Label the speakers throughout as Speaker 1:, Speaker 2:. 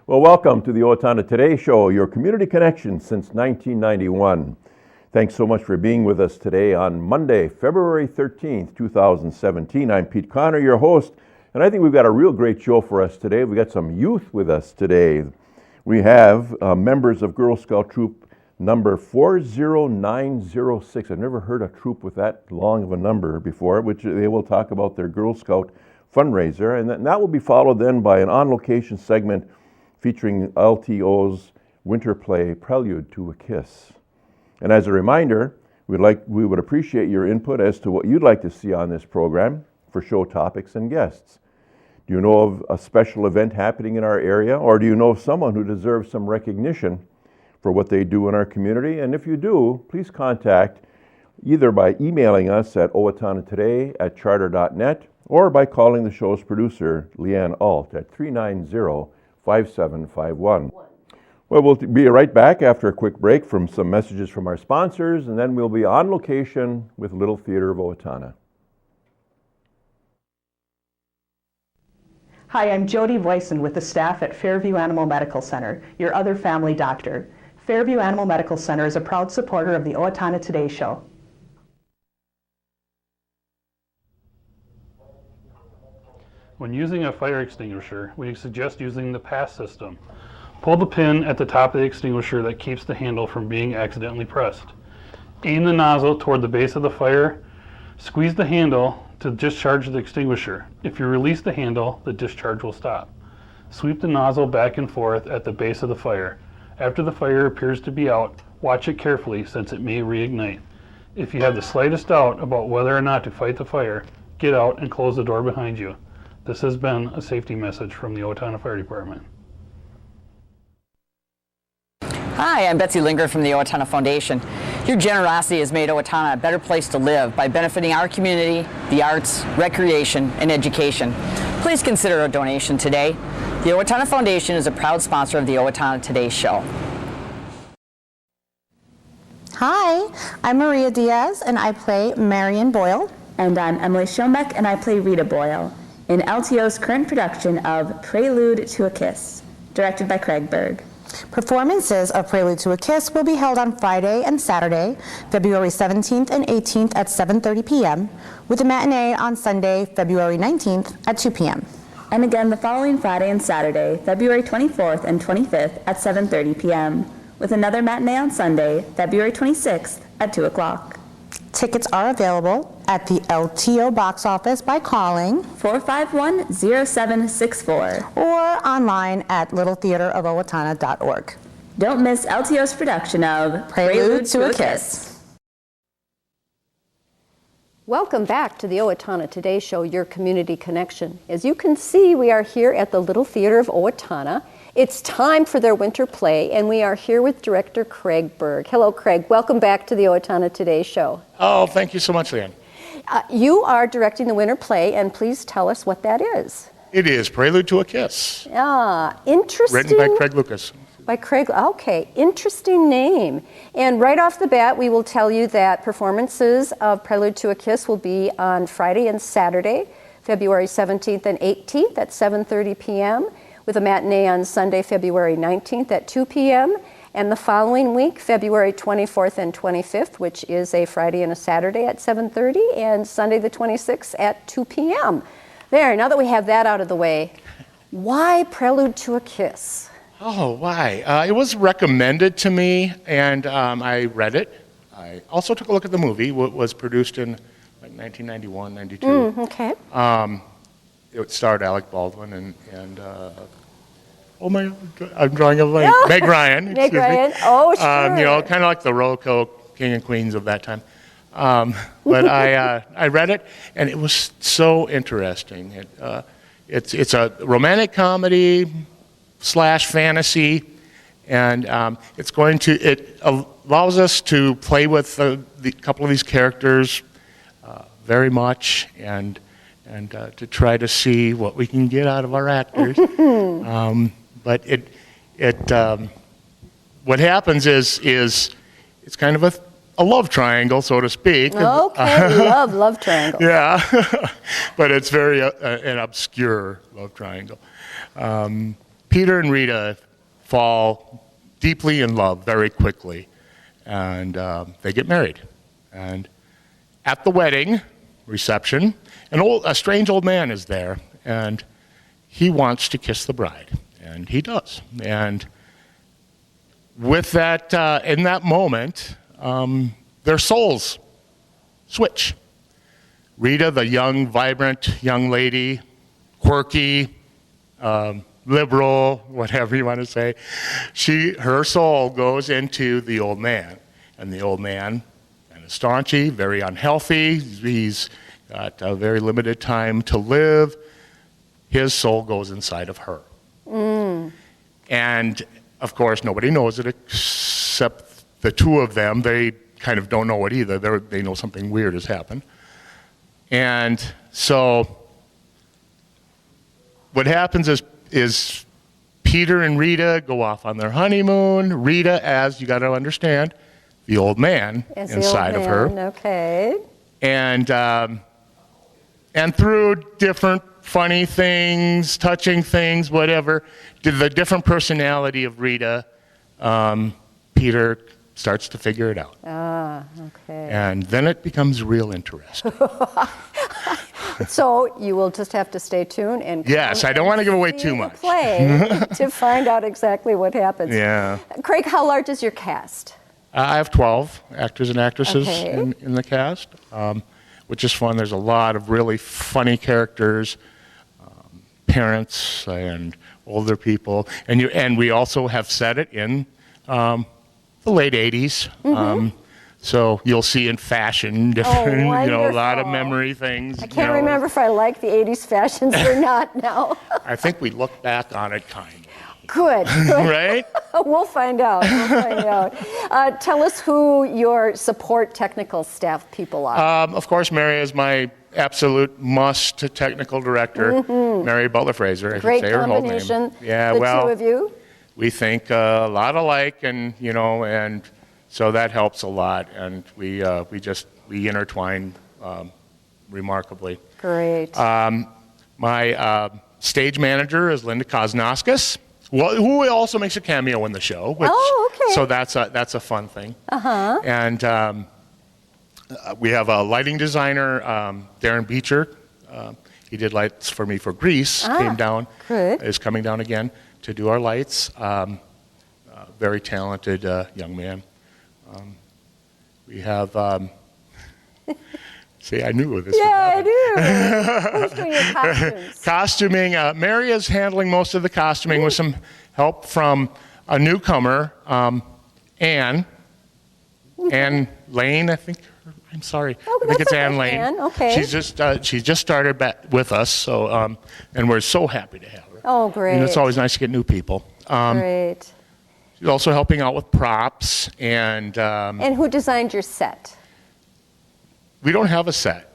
Speaker 1: Well, welcome to the Owatonna Today Show, your community connection since 1991. Thanks so much for being with us today on Monday, February 13th, 2017. I'm Pete Connor, your host, and I think we've got a real great show for us today. We've got some youth with us today. We have members of Girl Scout Troop number 40906. I've never heard a troop with that long of a number before, which they will talk about their Girl Scout fundraiser, and that will be followed then by an on-location segment featuring LTO's winter play, Prelude To A Kiss. And as a reminder, we would appreciate your input as to what you'd like to see on this program for show topics and guests. Do you know of a special event happening in our area, or do you know someone who deserves some recognition for what they do in our community? And if you do, please contact either by emailing us at owatonnatoday@charter.net or by calling the show's producer, Leanne Alt, at 390-5751. Well, we'll be right back after a quick break from some messages from our sponsors, and then we'll be on location with Little Theatre of Owatonna.
Speaker 2: Hi, I'm Jody Voisin with the staff at Fairview Animal Medical Center, your other family doctor. Fairview Animal Medical Center is a proud supporter of the Owatonna Today Show.
Speaker 3: When using a fire extinguisher, we suggest using the pass system. Pull the pin at the top of the extinguisher that keeps the handle from being accidentally pressed. Aim the nozzle toward the base of the fire. Squeeze the handle to discharge the extinguisher. If you release the handle, the discharge will stop. Sweep the nozzle back and forth at the base of the fire. After the fire appears to be out, watch it carefully since it may reignite. If you have the slightest doubt about whether or not to fight the fire, get out and close the door behind you. This has been a safety message from the Owatonna Fire Department.
Speaker 4: Hi, I'm Betsy Linger from the Owatonna Foundation. Your generosity has made Owatonna a better place to live by benefiting our community, the arts, recreation, and education. Please consider a donation today. The Owatonna Foundation is a proud sponsor of the Owatonna Today Show.
Speaker 5: Hi, I'm Maria Diaz, and I play Marion Boyle.
Speaker 6: And I'm Emily Schoenbeck, and I play Rita Boyle in LTO's current production of Prelude To A Kiss, directed by Craig Berg.
Speaker 5: Performances of Prelude To A Kiss will be held on Friday and Saturday, February 17th and 18th at 7:30 p.m., with a matinee on Sunday, February 19th at 2 p.m.
Speaker 6: And again the following Friday and Saturday, February 24th and 25th at 7:30 p.m., with another matinee on Sunday, February 26th at 2 o'clock.
Speaker 5: Tickets are available at the LTO box office by calling
Speaker 6: 451-0764
Speaker 5: or online at littletheatreofowatonna.org.
Speaker 6: Don't miss LTO's production of
Speaker 5: Prelude To A Kiss.
Speaker 7: Welcome back to the Owatonna Today Show, your community connection. As you can see, we are here at the Little Theatre of Owatonna. It's time for their winter play, and we are here with director Craig Berg. Hello, Craig. Welcome back to the Owatonna Today Show.
Speaker 8: Oh, thank you so much, Leanne.
Speaker 7: You are directing the winter play, and please tell us what that is.
Speaker 8: It is Prelude To A Kiss.
Speaker 7: Ah, interesting.
Speaker 8: Written by Craig Lucas.
Speaker 7: By Craig, okay, interesting name. And right off the bat, we will tell you that performances of Prelude To A Kiss will be on Friday and Saturday, February 17th and 18th at 7:30 p.m., with a matinee on Sunday, February 19th at 2 p.m., and the following week, February 24th and 25th, which is a Friday and a Saturday at 7:30, and Sunday the 26th at 2 p.m. There, now that we have that out of the way, why Prelude To A Kiss?
Speaker 8: Oh, why? It was recommended to me, and I read it. I also took a look at the movie. It was produced in like 1991, 92.
Speaker 7: Okay.
Speaker 8: It starred Alec Baldwin and oh my, I'm drawing a blank. Meg Ryan.
Speaker 7: Meg Ryan. Oh, sure.
Speaker 8: You know, kind of like the Rococo king and queens of that time. But I read it, and it was so interesting. It's a romantic comedy / fantasy, and it allows us to play with the couple of these characters very much, and to try to see what we can get out of our actors. But what happens is it's kind of a love triangle, so to speak.
Speaker 7: Okay, love triangle.
Speaker 8: Yeah, but it's very an obscure love triangle. Peter and Rita fall deeply in love very quickly, and they get married. And at the wedding reception, a strange old man is there, and he wants to kiss the bride, and he does. And with that, in that moment, their souls switch. Rita, the young, vibrant young lady, quirky, liberal, whatever you want to say, her soul goes into the old man. And the old man, kind of staunchy, very unhealthy, he's got a very limited time to live. His soul goes inside of her. And, of course, nobody knows it except the two of them. They kind of don't know it either. They know something weird has happened. And so what happens is Peter and Rita go off on their honeymoon. Rita, as you got to understand, the old man inside of her.
Speaker 7: Okay.
Speaker 8: And through different funny things, touching things, whatever, the different personality of Rita, Peter starts to figure it out.
Speaker 7: Okay.
Speaker 8: And then it becomes real interesting.
Speaker 7: So you will just have to stay tuned and
Speaker 8: yes, I don't want to give away too much.
Speaker 7: Play to find out exactly what happens.
Speaker 8: Yeah.
Speaker 7: Craig, how large is your cast?
Speaker 8: I have 12 actors and actresses in the cast, which is fun. There's a lot of really funny characters, parents and older people, and we also have set it in the late 80s. So you'll see in fashion different, a lot of memory things.
Speaker 7: I can't remember if I like the 80s fashions or not now.
Speaker 8: I think we look back on it kind of.
Speaker 7: Good.
Speaker 8: Right?
Speaker 7: We'll find out. Tell us who your support technical staff people are.
Speaker 8: Of course, Mary is my absolute must technical director, Mary Butler Fraser. I should say her whole name. Yeah,
Speaker 7: the two of you.
Speaker 8: We think a lot alike, and and so that helps a lot, and we intertwine remarkably.
Speaker 7: Great.
Speaker 8: My stage manager is Linda Kosnoskis, who also makes a cameo in the show. Which,
Speaker 7: okay.
Speaker 8: So that's a fun thing. And we have a lighting designer, Darren Beecher. He did lights for me for Grease. Came down.
Speaker 7: Good.
Speaker 8: Is coming down again to do our lights. Very talented young man. We have, see, I knew this.
Speaker 7: Yeah, I do. Who's doing your costumes?
Speaker 8: Costuming, Mary is handling most of the costuming with some help from a newcomer, Anne Lane, I think. I'm sorry. I think it's Anne Lane.
Speaker 7: Anne. Okay.
Speaker 8: She's just started back with us, so and we're so happy to have her.
Speaker 7: Oh, great.
Speaker 8: And it's always nice to get new people.
Speaker 7: Great.
Speaker 8: She's also helping out with props and
Speaker 7: who designed your set?
Speaker 8: We don't have a set.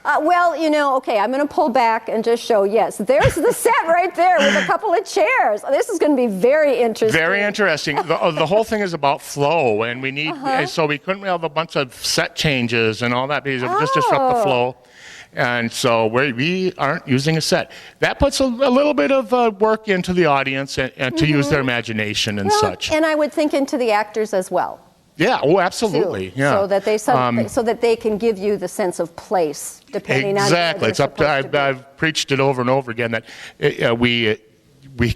Speaker 7: Well, okay, I'm going to pull back and just show, yes, there's the set right there with a couple of chairs. This is going to be very interesting.
Speaker 8: Very interesting. The whole thing is about flow, and we need, so we couldn't have a bunch of set changes and all that because it would just disrupt the flow. And so we aren't using a set. That puts a little bit of work into the audience and to use their imagination and such.
Speaker 7: And I would think into the actors as well.
Speaker 8: Yeah, absolutely.
Speaker 7: Too,
Speaker 8: yeah.
Speaker 7: So that they can give you the sense of place depending on
Speaker 8: exactly. It's up to I've preached it over and over again that we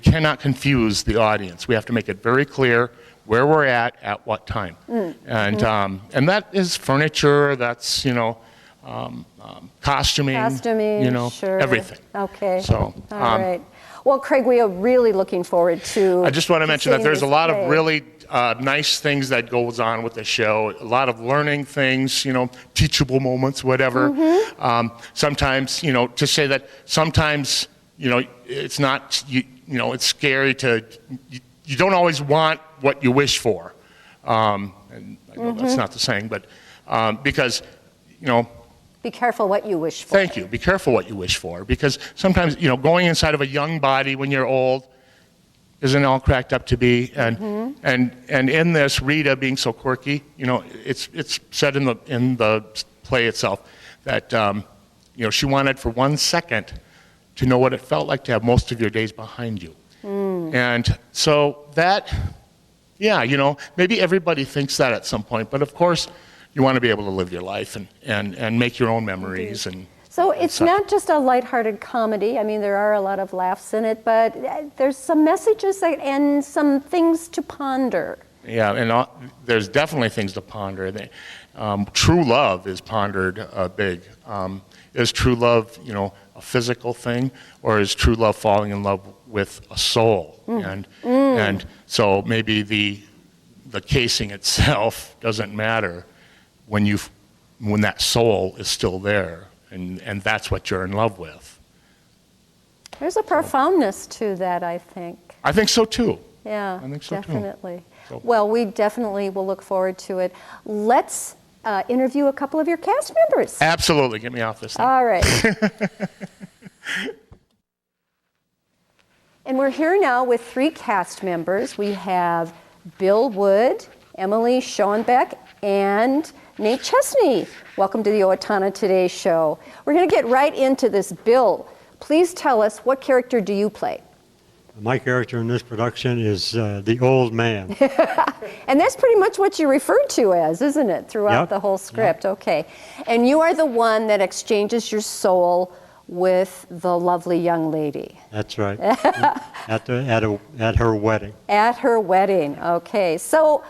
Speaker 8: cannot confuse the audience. We have to make it very clear where we're at what time, and that is furniture. That's costuming,
Speaker 7: sure.
Speaker 8: everything.
Speaker 7: Okay.
Speaker 8: So,
Speaker 7: all right. Well, Craig, we are really looking forward to.
Speaker 8: I just want to mention that there's a lot of really nice things that goes on with the show. A lot of learning things, teachable moments, whatever. Sometimes, to say that sometimes, it's not, it's scary to. You don't always want what you wish for, and I know that's not the saying, but because,
Speaker 7: Be careful what you wish for.
Speaker 8: Thank you. Be careful what you wish for, because sometimes, going inside of a young body when you're old isn't all cracked up to be. And in this, Rita being so quirky, it's said in the play itself that she wanted for 1 second to know what it felt like to have most of your days behind you. And so that, yeah, maybe everybody thinks that at some point, but of course you want to be able to live your life and make your own memories. And
Speaker 7: So it's not just a lighthearted comedy. I mean, there are a lot of laughs in it, but there's some messages and some things to ponder.
Speaker 8: Yeah, and there's definitely things to ponder. True love is pondered big. Is true love, a physical thing, or is true love falling in love with a soul? And so maybe the casing itself doesn't matter when that soul is still there, and that's what you're in love with.
Speaker 7: There's a profoundness to that, I think.
Speaker 8: I think so too.
Speaker 7: Yeah,
Speaker 8: I think so
Speaker 7: definitely.
Speaker 8: too.
Speaker 7: Well, we definitely will look forward to it. Let's interview a couple of your cast members.
Speaker 8: Absolutely. Get me off this thing.
Speaker 7: All right. And we're here now with 3 cast members. We have Bill Wood, Emily Schoenbeck, and Nate Chesney. Welcome to the Owatonna Today Show. We're going to get right into this. Bill, please tell us, what character do you play?
Speaker 9: My character in this production is the old man.
Speaker 7: And that's pretty much what you referred to as, isn't it, throughout
Speaker 9: Yep.
Speaker 7: the whole script? Yep. Okay. And you are the one that exchanges your soul with the lovely young lady.
Speaker 9: That's right. at her wedding.
Speaker 7: At her wedding. Okay. So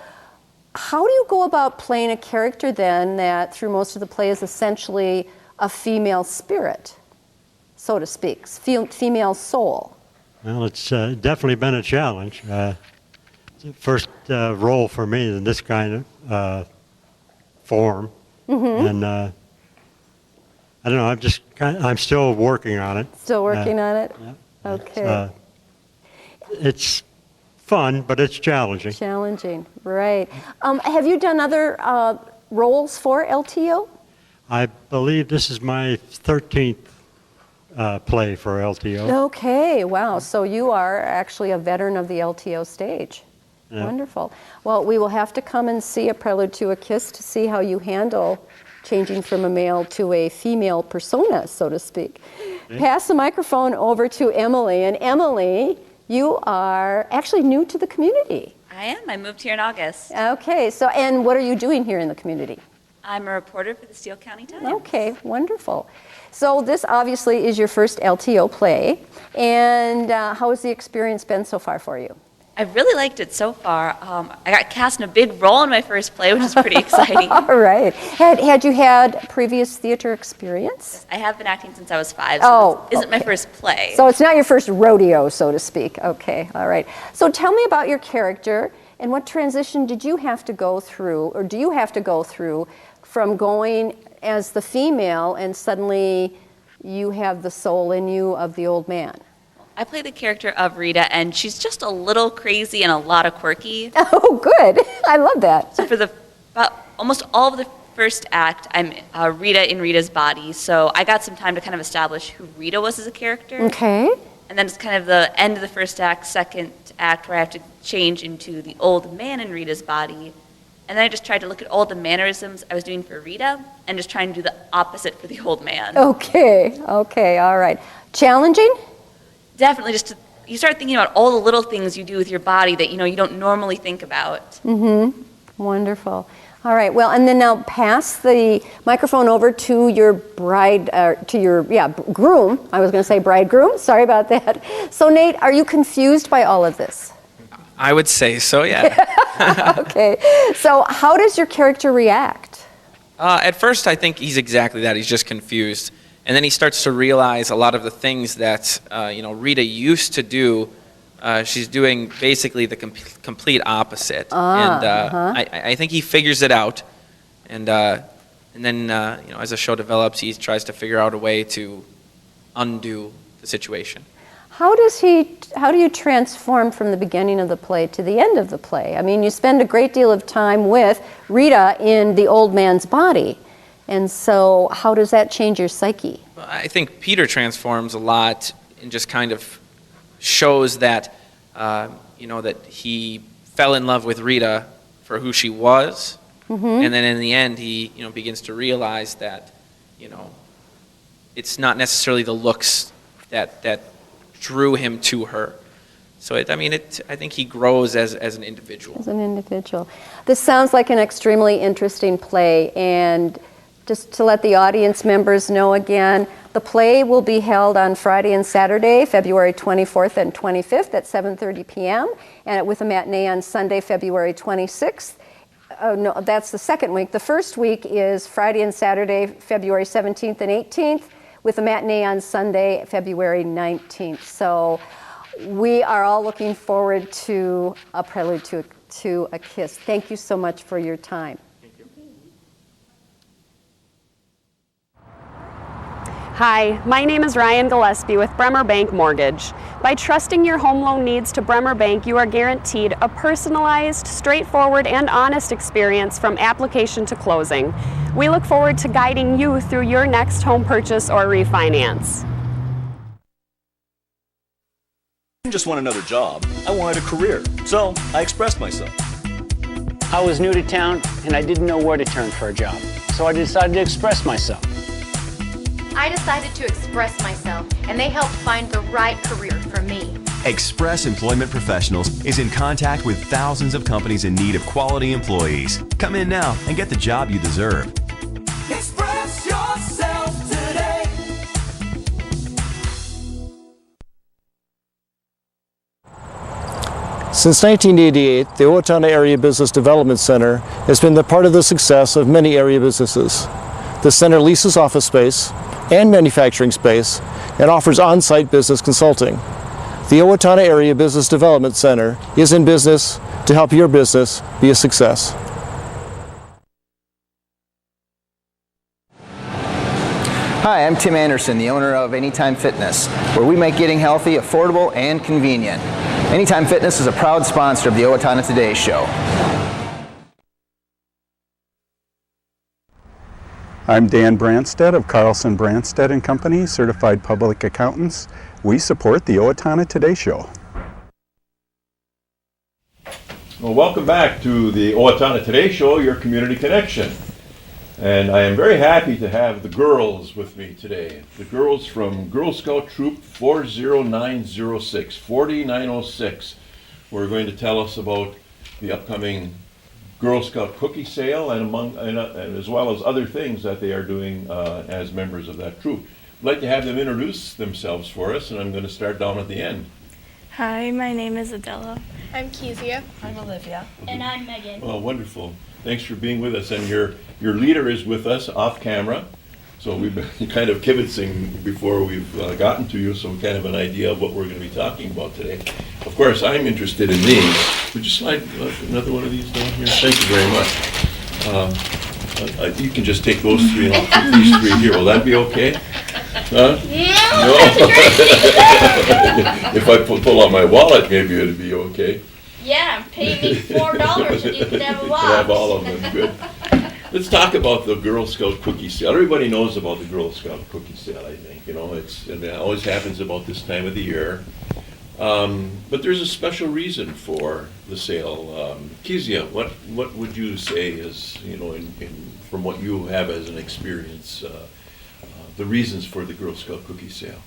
Speaker 7: how do you go about playing a character then that through most of the play is essentially a female spirit, so to speak, female soul?
Speaker 9: Well, it's definitely been a challenge. It's the first role for me in this kind of form. And I don't know, I'm still working on it.
Speaker 7: Still working on it?
Speaker 9: Yeah.
Speaker 7: Okay.
Speaker 9: It's fun, but it's challenging.
Speaker 7: Challenging, right. Have you done other roles for LTO?
Speaker 9: I believe this is my 13th play for LTO.
Speaker 7: Okay, wow. So you are actually a veteran of the LTO stage.
Speaker 9: Yeah.
Speaker 7: Wonderful. Well, we will have to come and see a Prelude to a Kiss to see how you handle changing from a male to a female persona, so to speak. Okay. Pass the microphone over to Emily. And Emily, you are actually new to the community.
Speaker 10: I am. I moved here in August.
Speaker 7: Okay, so and what are you doing here in the community?
Speaker 10: I'm a reporter for the Steele County Times.
Speaker 7: Okay, wonderful. So this obviously is your first LTO play, and how has the experience been so far for you?
Speaker 10: I've really liked it so far. I got cast in a big role in my first play, which is pretty exciting.
Speaker 7: All right. Had you had previous theater experience?
Speaker 10: I have been acting since I was 5, so this isn't my first play.
Speaker 7: So it's not your first rodeo, so to speak. Okay, all right. So tell me about your character, and what transition did you have to go through, or do you have to go through, from going as the female and suddenly you have the soul in you of the old man?
Speaker 10: I play the character of Rita, and she's just a little crazy and a lot of quirky.
Speaker 7: Oh, good. I love that.
Speaker 10: So for almost all of the first act, I'm Rita in Rita's body, so I got some time to kind of establish who Rita was as a character.
Speaker 7: Okay.
Speaker 10: And then it's kind of the end of the first act, second act, where I have to change into the old man in Rita's body. And then I just tried to look at all the mannerisms I was doing for Rita and just try and do the opposite for the old man.
Speaker 7: Okay, all right. Challenging?
Speaker 10: Definitely, you start thinking about all the little things you do with your body that you don't normally think about.
Speaker 7: Mm-hmm. Wonderful. All right. Well, and then now pass the microphone over to your groom. I was going to say bridegroom. Sorry about that. So, Nate, are you confused by all of this?
Speaker 11: I would say so, yeah.
Speaker 7: Okay. So, how does your character react?
Speaker 11: At first, I think he's exactly that. He's just confused. And then he starts to realize a lot of the things that Rita used to do. She's doing basically the complete opposite. I think he figures it out. And then as the show develops, he tries to figure out a way to undo the situation.
Speaker 7: How do you transform from the beginning of the play to the end of the play? I mean, you spend a great deal of time with Rita in the old man's body. And so how does that change your psyche?
Speaker 11: I think Peter transforms a lot and just kind of shows that, that he fell in love with Rita for who she was. Mm-hmm. And then in the end, he, begins to realize that, it's not necessarily the looks that drew him to her. So I think he grows as an individual.
Speaker 7: As an individual. This sounds like an extremely interesting play, and just to let the audience members know again, the play will be held on Friday and Saturday, February 24th and 25th at 7:30 p.m., and with a matinee on Sunday, February 26th. No, that's the second week. The first week is Friday and Saturday, February 17th and 18th, with a matinee on Sunday, February 19th. So we are all looking forward to A Prelude to a Kiss. Thank you so much for your time.
Speaker 12: Hi, my name is Ryan Gillespie with Bremer Bank Mortgage. By trusting your home loan needs to Bremer Bank, you are guaranteed a personalized, straightforward, and honest experience from application to closing. We look forward to guiding you through your next home purchase or refinance.
Speaker 13: I didn't just want another job, I wanted a career, so I expressed myself.
Speaker 14: I was new to town and I didn't know where to turn for a job, so I decided to express myself.
Speaker 15: I decided to express myself, and they helped find the right career for me.
Speaker 16: Express Employment Professionals is in contact with thousands of companies in need of quality employees. Come in now and get the job you deserve.
Speaker 17: Express yourself today.
Speaker 18: Since 1988, the Owatonna Area Business Development Center has been the part of the success of many area businesses. The center leases office space and manufacturing space and offers on-site business consulting. The Owatonna Area Business Development Center is in business to help your business be a success.
Speaker 19: Hi, I'm Tim Anderson, the owner of Anytime Fitness, where we make getting healthy affordable and convenient. Anytime Fitness is a proud sponsor of the Owatonna Today Show.
Speaker 20: I'm Dan Branstead of Carlson Branstead & Company, Certified Public Accountants. We support the Owatonna Today Show.
Speaker 1: Well, welcome back to the Owatonna Today Show, your community connection. And I am very happy to have the girls with me today. The girls from Girl Scout Troop 40906, 4906, who are going to tell us about the upcoming Girl Scout cookie sale and as well as other things that they are doing as members of that troop. I'd like to have them introduce themselves for us, and I'm going to start down at the end.
Speaker 21: Hi, my name is Adela.
Speaker 22: I'm Kezia.
Speaker 21: I'm Olivia.
Speaker 22: And I'm Megan.
Speaker 1: Oh, wonderful. Thanks for being with us. And your leader is with us off camera. So we've been kind of kibitzing before we've gotten to you, so we kind of have an idea of what we're going to be talking about today. Of course, I'm interested in these. Would you slide another one of these down here? Thank you very much. You can just take those three and I'll keep these three here. Will that be okay? Huh?
Speaker 22: Yeah.
Speaker 1: No? If I pull out my wallet, maybe it'd be okay.
Speaker 22: Yeah, pay me $4 and you can have a
Speaker 1: You can have all of them. Good. Let's talk about the Girl Scout cookie sale. Everybody knows about the Girl Scout cookie sale, I think. You know, it always happens about this time of the year. But there's a special reason for the sale. Kezia, what would you say is, you know, from what you have as an experience, the reasons for the Girl Scout cookie sale?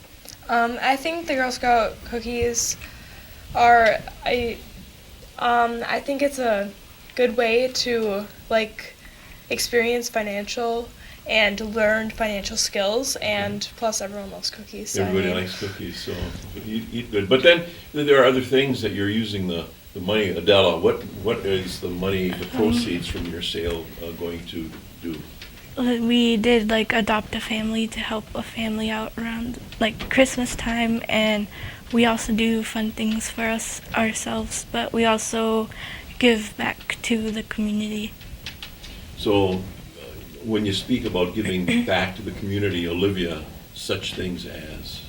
Speaker 22: I think the Girl Scout cookies are, I think it's a good way to, like, experience financial and learn financial skills, and plus everyone loves cookies. So
Speaker 1: everybody likes cookies, so eat good. But then there are other things that you're using the money. Adela, what is the money, the proceeds from your sale going to do?
Speaker 21: We did like adopt a family to help a family out around like Christmas time, and we also do fun things for ourselves, but we also give back to the community.
Speaker 1: So when you speak about giving back to the community, Olivia, such things as?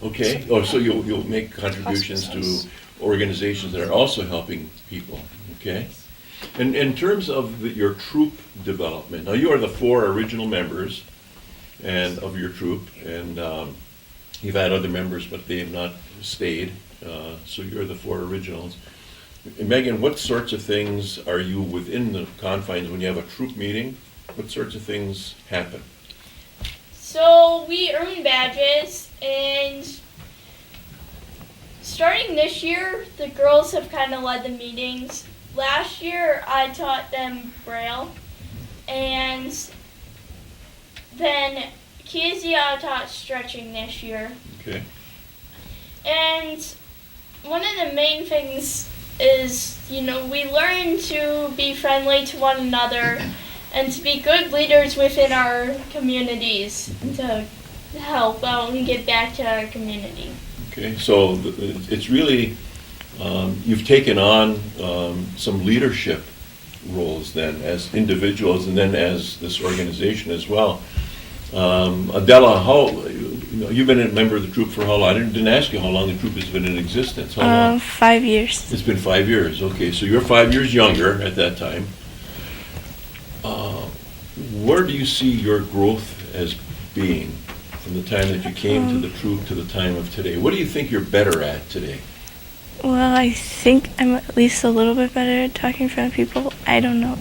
Speaker 1: Okay. Oh, so you'll make contributions to organizations that are also helping people. Okay. And in terms of your troop development, now you are the 4 original members and of your troop, and you've had other members, but they have not stayed. So you're the 4 originals. And Megan, what sorts of things are you within the confines when you have a troop meeting? what sorts of things happen?
Speaker 2: So we earn badges, and starting this year, the girls have kind of led the meetings. Last year, I taught them Braille, and then Kezia taught stretching this year.
Speaker 1: Okay.
Speaker 2: And one of the main things is, we learn to be friendly to one another and to be good leaders within our communities to help out and give back to our community.
Speaker 1: Okay, so it's really, you've taken on some leadership roles then as individuals and then as this organization as well. Adela, you've been a member of the troop for how long? I didn't ask you how long the troop has been in existence. How long?
Speaker 21: 5 years.
Speaker 1: It's been 5 years. Okay, so you're 5 years younger at that time. Where do you see your growth as being from the time that you came to the troop to the time of today? What do you think you're better at today?
Speaker 21: Well, I think I'm at least a little bit better at talking in front of people. I don't know.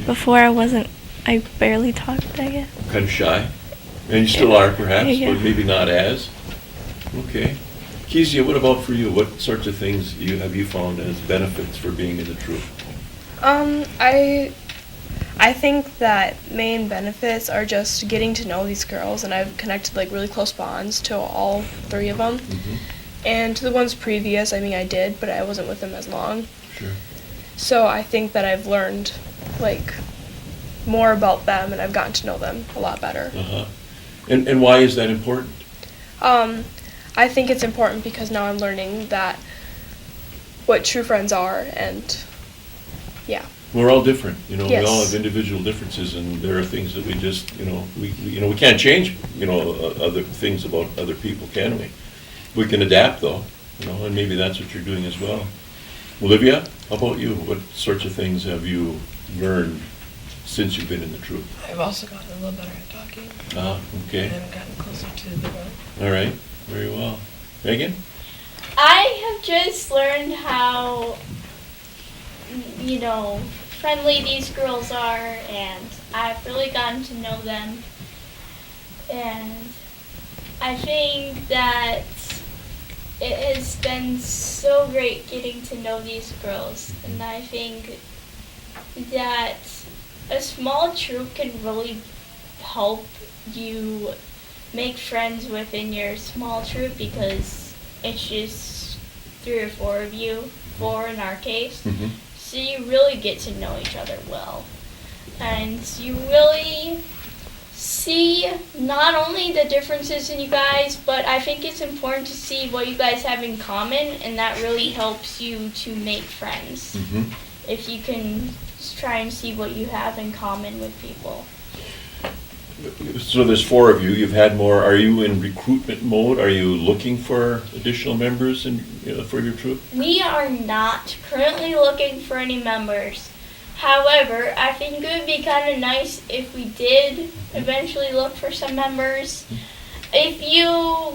Speaker 21: Before I barely talked, I guess.
Speaker 1: Kind of shy? And you still are perhaps,
Speaker 21: Yeah.
Speaker 1: but maybe not as? Okay. Kezia, what about for you? What sorts of things have you found as benefits for being in the troop?
Speaker 22: I think that main benefits are just getting to know these girls, and I've connected really close bonds to all 3 of them.
Speaker 1: Mm-hmm.
Speaker 22: And to the ones previous, I did, but I wasn't with them as long.
Speaker 1: Sure.
Speaker 22: So I think that I've learned more about them, and I've gotten to know them a lot better.
Speaker 1: Uh-huh. And why is that important?
Speaker 22: I think it's important because now I'm learning what true friends are, and yeah.
Speaker 1: We're all different,
Speaker 22: Yes.
Speaker 1: We all have individual differences, and there are things that we just, we can't change, other things about other people, can we? We can adapt, though, and maybe that's what you're doing as well. Olivia, how about you? What sorts of things have you learned since you've been in the troop?
Speaker 22: I've also gotten a little better at talking.
Speaker 1: Okay.
Speaker 22: And gotten closer to the girl.
Speaker 1: All right, very well. Megan?
Speaker 2: I have just learned how, friendly these girls are, and I've really gotten to know them. And I think that it has been so great getting to know these girls, and I think that a small troop can really help you make friends within your small troop because it's just 3 or 4 of you, 4 in our case.
Speaker 1: Mm-hmm.
Speaker 2: So you really get to know each other well. And you really see not only the differences in you guys, but I think it's important to see what you guys have in common, and that really helps you to make friends.
Speaker 1: Mm-hmm.
Speaker 2: If you can try and see what you have in common with people.
Speaker 1: So there's 4 of you. You've had more. Are you in recruitment mode? Are you looking for additional members for your troop?
Speaker 2: We are not currently looking for any members. However, I think it would be kind of nice if we did eventually look for some members. If you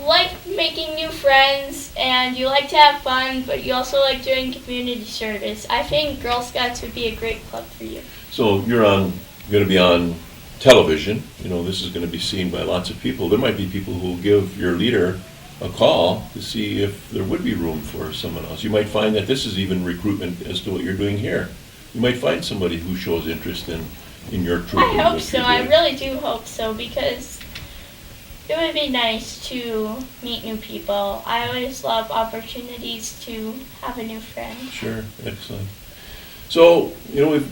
Speaker 2: like making new friends and you like to have fun, but you also like doing community service, I think Girl Scouts would be a great club for you.
Speaker 1: So you're going to be on television. This is going to be seen by lots of people. There might be people who will give your leader a call to see if there would be room for someone else. You might find that this is even recruitment as to what you're doing here. You might find somebody who shows interest in your troop.
Speaker 2: I hope so. I really do hope so, because it would be nice to meet new people. I always love opportunities to have a new friend.
Speaker 1: Sure, excellent. So,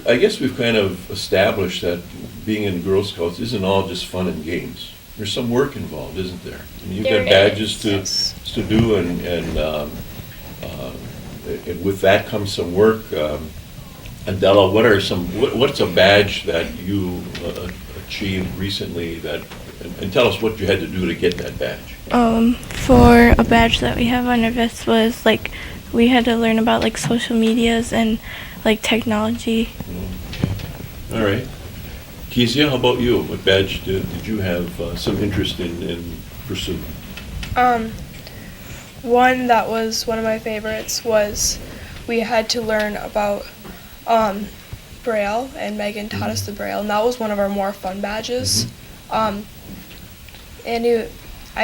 Speaker 1: I guess we've kind of established that being in Girl Scouts isn't all just fun and games. There's some work involved, isn't there? You've got badges to do, and with that comes some work. Adela, what's a badge that you achieved recently and tell us what you had to do to get that badge?
Speaker 21: For a badge that we have on our vest was we had to learn about social medias and technology.
Speaker 1: Okay. All right. Kezia, how about you? What badge did you have some interest in pursuing?
Speaker 22: One that was one of my favorites was we had to learn about Braille, and Megan taught us the Braille, and that was one of our more fun badges. I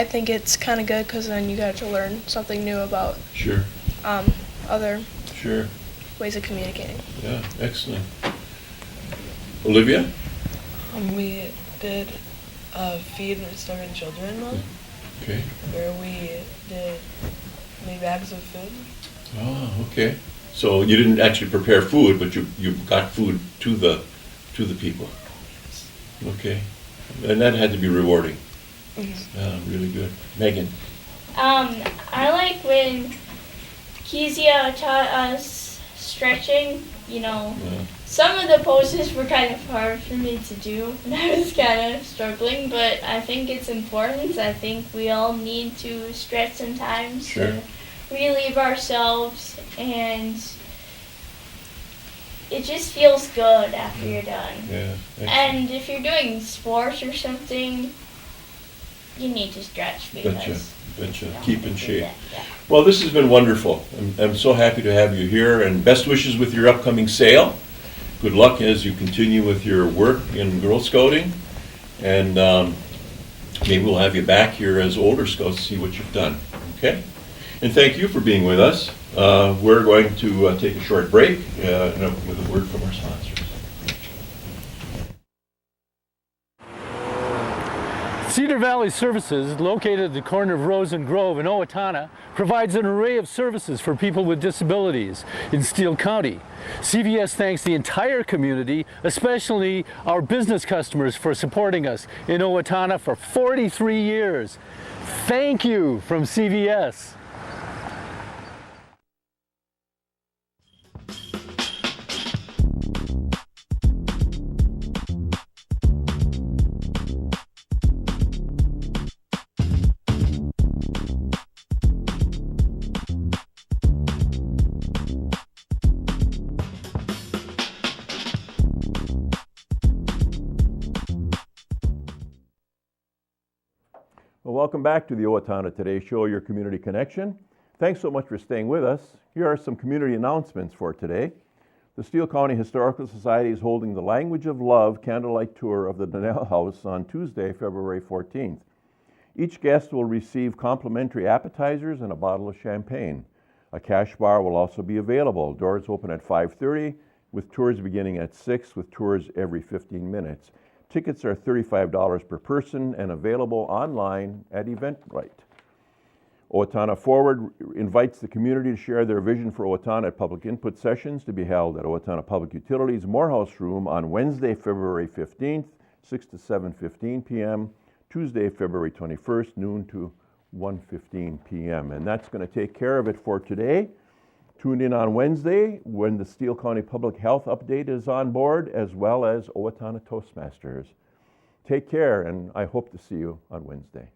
Speaker 22: think it's kind of good because then you got to learn something new about other ways of communicating.
Speaker 1: Yeah, excellent. Olivia?
Speaker 3: We did Feed Starving Children month, where we made bags of food.
Speaker 1: Oh, okay. So you didn't actually prepare food, but you got food to the people. Okay, and that had to be rewarding. Really good. Megan?
Speaker 2: I like when Kezia taught us stretching. You know, some of the poses were kind of hard for me to do, and I was kind of struggling, but I think it's important. I think we all need to stretch sometimes to relieve ourselves, and it just feels good after you're done. And if you're doing sports or something, you need to stretch because
Speaker 1: keep in shape. Well, this has been wonderful. I'm so happy to have you here, and best wishes with your upcoming sale. Good luck as you continue with your work in Girl Scouting, and maybe we'll have you back here as older Scouts to see what you've done. Okay? And thank you for being with us. We're going to take a short break with a word from our sponsors.
Speaker 4: Cedar Valley Services, located at the corner of Rose and Grove in Owatonna, provides an array of services for people with disabilities in Steele County. CVS thanks the entire community, especially our business customers, for supporting us in Owatonna for 43 years. Thank you from CVS.
Speaker 1: Well, welcome back to the Owatonna Today Show, your community connection. Thanks so much for staying with us. Here are some community announcements for today. The Steele County Historical Society is holding the Language of Love candlelight tour of the Donnell House on Tuesday, February 14th. Each guest will receive complimentary appetizers and a bottle of champagne. A cash bar will also be available. Doors open at 5:30, with tours beginning at 6, with tours every 15 minutes. Tickets are $35 per person and available online at Eventbrite. Owatonna Forward invites the community to share their vision for Owatonna at public input sessions to be held at Owatonna Public Utilities Morehouse Room on Wednesday, February 15th, 6 to 7:15 p.m., Tuesday, February 21st, noon to 1:15 p.m. And that's going to take care of it for today. Tune in on Wednesday when the Steele County Public Health Update is on board, as well as Owatonna Toastmasters. Take care, and I hope to see you on Wednesday.